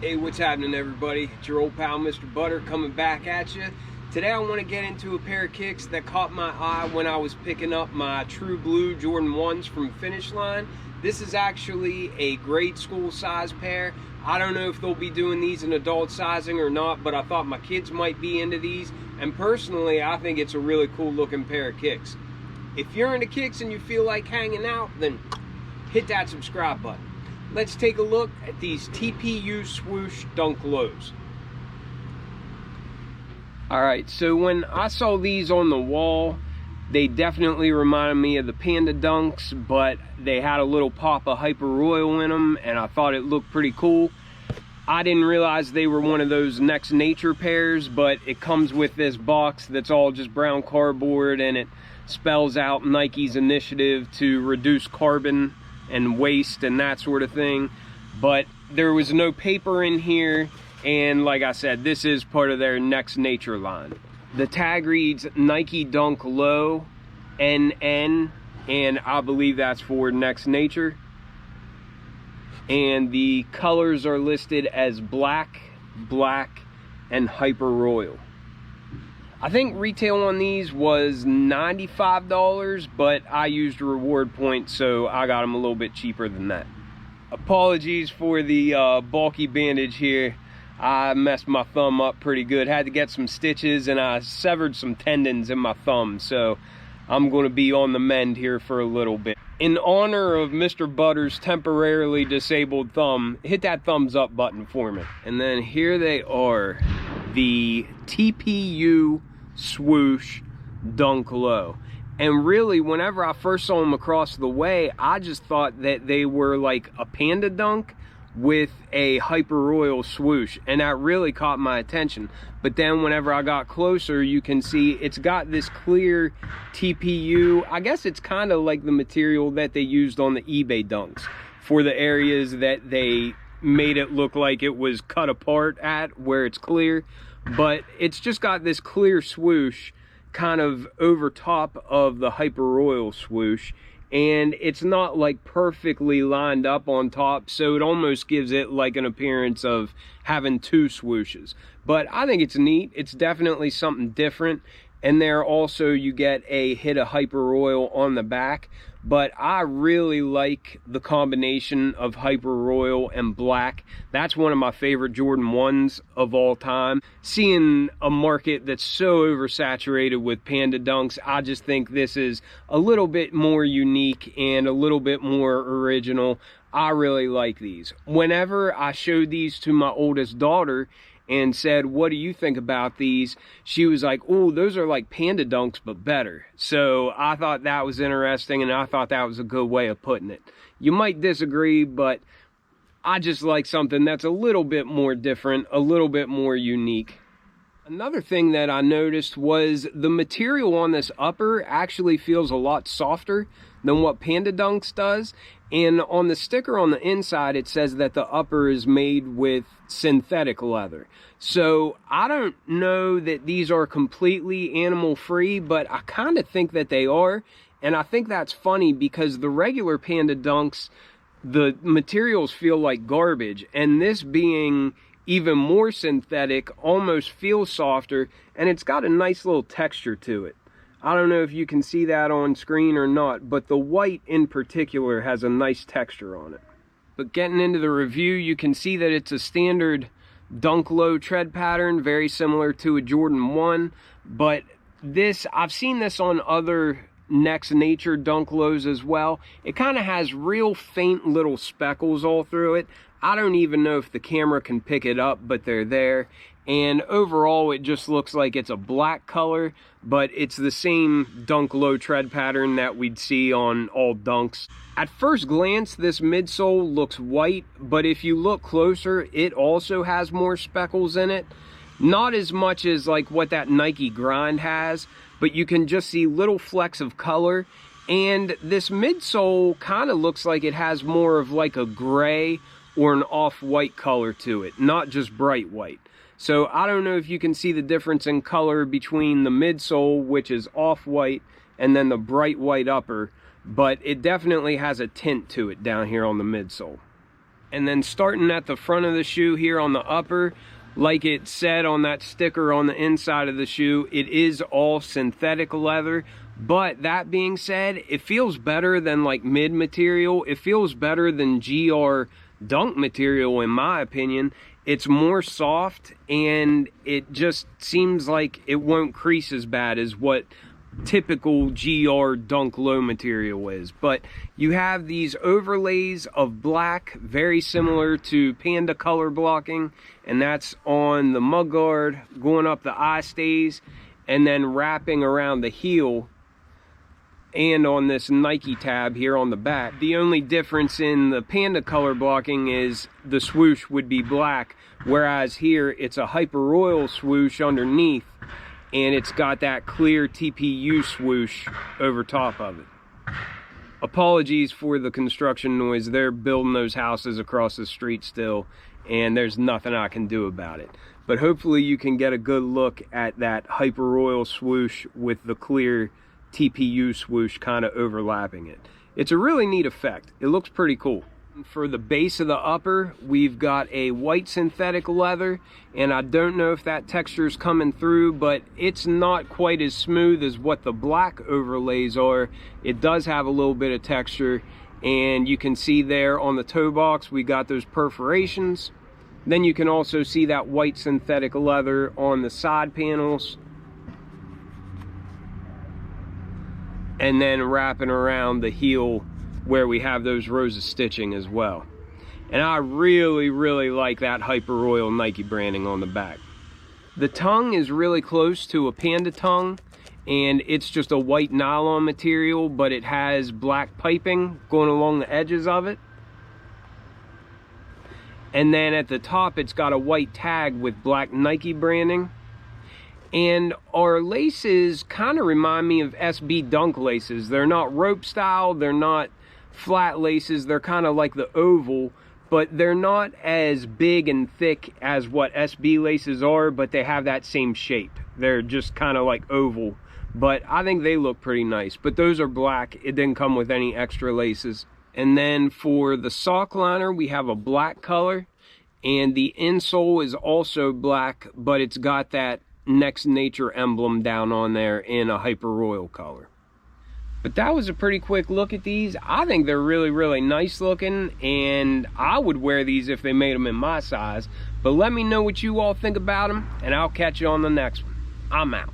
Hey, what's happening, everybody? It's your old pal Mr. Butter coming back at you. Today I want to get into a pair of kicks that caught my eye when I was picking up my True Blue Jordan 1s from Finish Line. This is actually a grade school size pair. I don't know if they'll be doing these in adult sizing or not, but I thought my kids might be into these, and personally I think it's a really cool looking pair of kicks. If you're into kicks and you feel like hanging out, then hit that subscribe button. Let's take a look at these TPU Swoosh Dunk Lows. Alright, so when I saw these on the wall, they definitely reminded me of the Panda Dunks, but they had a little pop of Hyper Royal in them, and I thought it looked pretty cool. I didn't realize they were one of those Next Nature pairs, but it comes with this box that's all just brown cardboard, and it spells out Nike's initiative to reduce carbon and waste and that sort of thing. But there was no paper in here, and like I said, this is part of their Next Nature line. The tag reads Nike Dunk Low NN, and I believe that's for Next Nature. And the colors are listed as black, and Hyper Royal. I think retail on these was $95, but I used a reward point, so I got them a little bit cheaper than that. Apologies for the bulky bandage here. I messed my thumb up pretty good. Had to get some stitches, and I severed some tendons in my thumb, so I'm going to be on the mend here for a little bit. In honor of Mr. Butter's temporarily disabled thumb, hit that thumbs up button for me. And then here they are, the TPU Swoosh Dunk Low. And really, whenever I first saw them across the way, I just thought that they were like a Panda Dunk with a Hyper Royal swoosh, and that really caught my attention. But then whenever I got closer, you can see it's got this clear TPU. I guess it's kind of like the material that they used on the eBay Dunks for the areas that they made it look like it was cut apart at, where it's clear. But it's just got this clear swoosh kind of over top of the Hyper Royal swoosh, and it's not like perfectly lined up on top, so it almost gives it like an appearance of having two swooshes. But I think it's neat. It's definitely something different. And there also you get a hit of Hyper Royal on the back, but I really like the combination of Hyper Royal and black. That's one of my favorite Jordan 1s of all time. Seeing a market that's so oversaturated with Panda Dunks, I just think this is a little bit more unique and a little bit more original. I really like these. Whenever I showed these to my oldest daughter and said, what do you think about these? She was like, oh, those are like Panda Dunks, but better. So I thought that was interesting, and I thought that was a good way of putting it. You might disagree, but I just like something that's a little bit more different, a little bit more unique. Another thing that I noticed was the material on this upper actually feels a lot softer than what Panda Dunks does. And on the sticker on the inside, it says that the upper is made with synthetic leather. So I don't know that these are completely animal free, but I kind of think that they are. And I think that's funny because the regular Panda Dunks, the materials feel like garbage. And this being even more synthetic, almost feels softer, and it's got a nice little texture to it. I don't know if you can see that on screen or not, but the white in particular has a nice texture on it. But getting into the review, you can see that it's a standard Dunk Low tread pattern, very similar to a Jordan 1, but this, I've seen this on other Next Nature Dunk Lows as well. It kind of has real faint little speckles all through it. I don't even know if the camera can pick it up, but they're there. And overall, it just looks like it's a black color, but it's the same Dunk Low tread pattern that we'd see on all Dunks. At first glance, this midsole looks white, but if you look closer, it also has more speckles in it. Not as much as like what that Nike Grind has, but you can just see little flecks of color. And this midsole kind of looks like it has more of like a gray or an off-white color to it, not just bright white. So I don't know if you can see the difference in color between the midsole, which is off-white, and then the bright white upper, but it definitely has a tint to it down here on the midsole. And then starting at the front of the shoe here on the upper, like it said on that sticker on the inside of the shoe, it is all synthetic leather. But that being said, it feels better than like mid material. It feels better than GR Dunk material in my opinion. It's more soft, and it just seems like it won't crease as bad as what typical GR Dunk low material is. But you have these overlays of black, very similar to Panda color blocking, and that's on the mudguard, going up the eye stays, and then wrapping around the heel and on this Nike tab here on the back. The only difference in the Panda color blocking is the swoosh would be black, whereas here it's a Hyper Royal swoosh underneath, and it's got that clear TPU swoosh over top of it. Apologies for the construction noise. They're building those houses across the street still, and there's nothing I can do about it. But hopefully you can get a good look at that Hyper Royal swoosh with the clear TPU swoosh kind of overlapping it. It's a really neat effect. It looks pretty cool. For the base of the upper, we've got a white synthetic leather, and I don't know if that texture is coming through, but it's not quite as smooth as what the black overlays are. It does have a little bit of texture, and you can see there on the toe box we got those perforations. Then you can also see that white synthetic leather on the side panels, and then wrapping around the heel where we have those rows of stitching as well. And I really like that Hyper Royal Nike branding on the back. The tongue is really close to a Panda tongue, and it's just a white nylon material, but it has black piping going along the edges of it. And then at the top it's got a white tag with black Nike branding. And our laces kind of remind me of SB Dunk laces. They're not rope style, they're not flat laces, they're kind of like the oval, but they're not as big and thick as what SB laces are, but they have that same shape. They're just kind of like oval, but I think they look pretty nice. But those are black. It didn't come with any extra laces. And then for the sock liner, we have a black color, and the insole is also black, but it's got that Next Nature emblem down on there in a Hyper Royal color. But that was a pretty quick look at these. I think they're really nice looking, and I would wear these if they made them in my size. But let me know what you all think about them, and I'll catch you on the next one. I'm out.